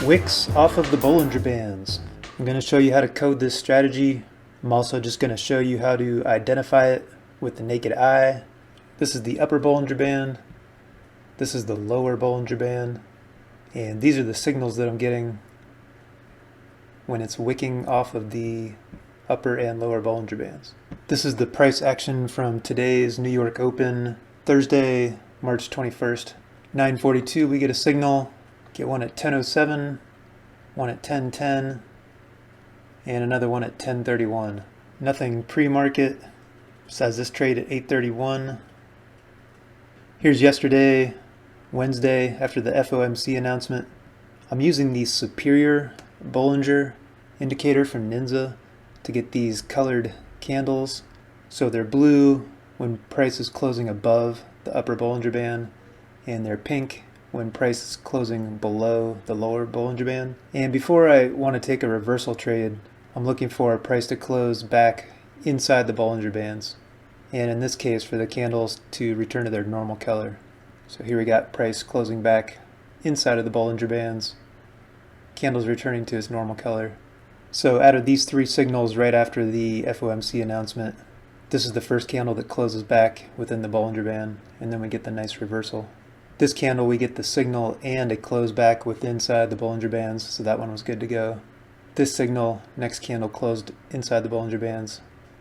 Wicks off of the Bollinger Bands. I'm going to show you how to code this strategy. I'm also just going to show you how to identify it with the naked eye. This is the upper Bollinger Band. This is the lower Bollinger Band. And these are the signals that I'm getting when it's wicking off of the upper and lower Bollinger Bands. This is the price action from today's New York Open, Thursday, March 21st. 9:42 we get a signal. Get one at 10:07, one at 10:10, and another one at 10:31. Nothing pre-market besides this trade at 8:31. Here's yesterday, Wednesday, after the FOMC announcement. I'm using the superior Bollinger indicator from NINZA to get these colored candles. So they're blue when price is closing above the upper Bollinger Band, and they're pink when price is closing below the lower Bollinger Band. And before I want to take a reversal trade, I'm looking for a price to close back inside the Bollinger Bands. And in this case, for the candles to return to their normal color. So here we got price closing back inside of the Bollinger Bands, candles returning to its normal color. So out of these three signals right after the FOMC announcement, this is the first candle that closes back within the Bollinger Band, and then we get the nice reversal. This candle we get the signal and a close back with inside the Bollinger Bands, so that one was good to go. This signal, next candle closed inside the Bollinger Bands,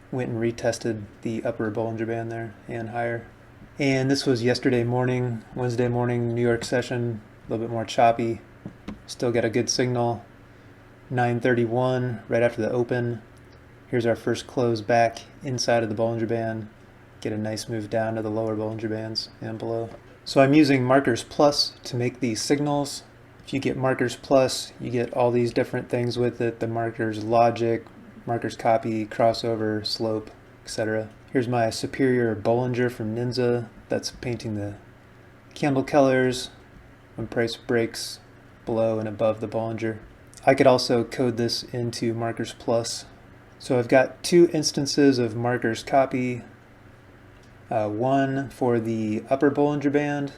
went and retested the upper Bollinger Band there and higher. And this was yesterday morning, Wednesday morning, New York session, a little bit more choppy. Still got a good signal. 9:31 right after the open. Here's our first close back inside of the Bollinger Band. Get a nice move down to the lower Bollinger Bands and below. So I'm using Markers Plus to make these signals. If you get Markers Plus, you get all these different things with it, the markers logic, markers copy, crossover, slope, etc. Here's my superior Bollinger from NINZA that's painting the candle colors when price breaks below and above the Bollinger. I could also code this into Markers Plus. So I've got two instances of markers copy. One for the upper Bollinger Band.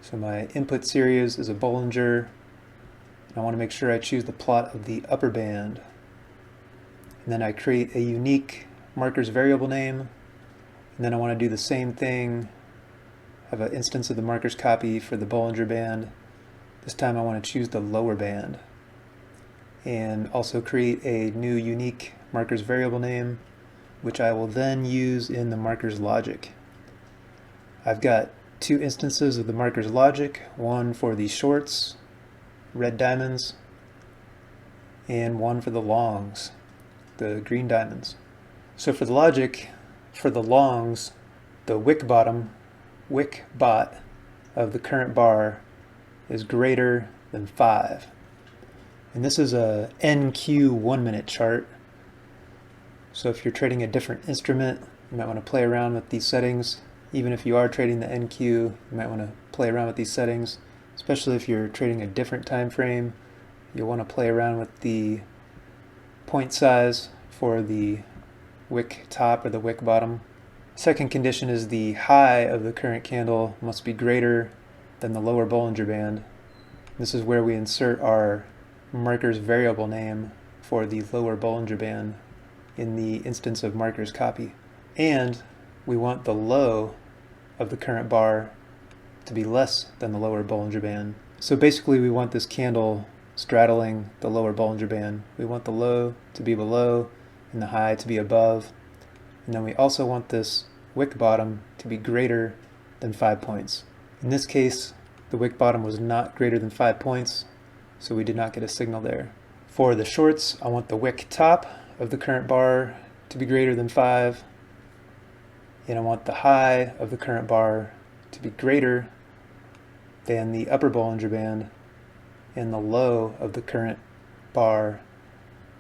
So my input series is a Bollinger, and I want to make sure I choose the plot of the upper band. And then I create a unique markers variable name, and then I want to do the same thing, have an instance of the markers copy for the Bollinger Band. This time I want to choose the lower band, and also create a new unique markers variable name, which I will then use in the markers logic. I've got two instances of the markers logic, one for the shorts, red diamonds, and one for the longs, the green diamonds. So for the logic, for the longs, the wick bot of the current bar is greater than 5. And this is a NQ 1 minute chart. So if you're trading a different instrument, you might want to play around with these settings. Even if you are trading the NQ, you might want to play around with these settings. Especially if you're trading a different time frame, you'll want to play around with the point size for the wick top or the wick bottom. Second condition is the high of the current candle must be greater than the lower Bollinger Band. This is where we insert our markers variable name for the lower Bollinger Band in the instance of markers copy. And we want the low of the current bar to be less than the lower Bollinger Band. So basically we want this candle straddling the lower Bollinger Band. We want the low to be below and the high to be above. And then we also want this wick bottom to be greater than 5 points. In this case, the wick bottom was not greater than 5 points, so we did not get a signal there. For the shorts, I want the wick top of the current bar to be greater than 5, and I want the high of the current bar to be greater than the upper Bollinger Band, and the low of the current bar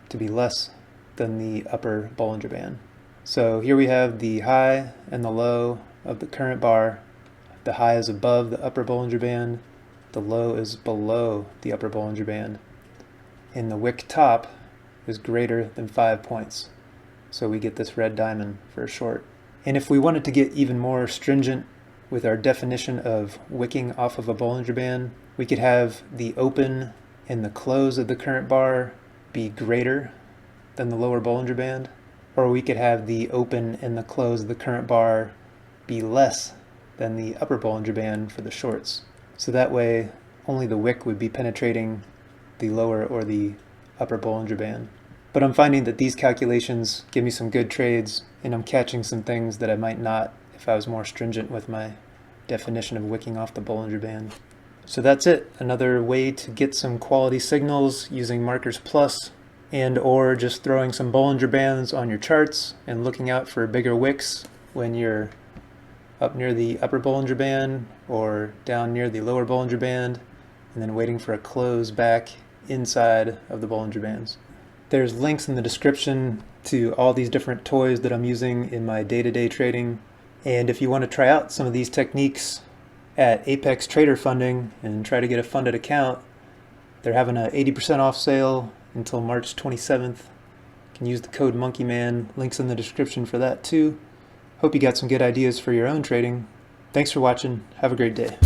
to be less than the upper Bollinger Band. So here we have the high and the low of the current bar. The high is above the upper Bollinger Band, the low is below the upper Bollinger Band, and the wick top is greater than 5 points. So we get this red diamond for a short. And if we wanted to get even more stringent with our definition of wicking off of a Bollinger Band, We could have the open and the close of the current bar be greater than the lower Bollinger Band, or we could have the open and the close of the current bar be less than the upper Bollinger Band for the shorts. So that way only the wick would be penetrating the lower or the upper Bollinger Band. But I'm finding that these calculations give me some good trades, and I'm catching some things that I might not if I was more stringent with my definition of wicking off the Bollinger Band. So that's it. Another way to get some quality signals using Markers Plus, and or just throwing some Bollinger Bands on your charts and looking out for bigger wicks when you're up near the upper Bollinger Band or down near the lower Bollinger Band, and then waiting for a close back inside of the Bollinger Bands. There's links in the description to all these different toys that I'm using in my day-to-day trading. And if you want to try out some of these techniques at Apex Trader Funding and try to get a funded account, they're having an 80% off sale until March 27th. You can use the code MonkeyMan. Links in the description for that too. Hope you got some good ideas for your own trading. Thanks for watching. Have a great day.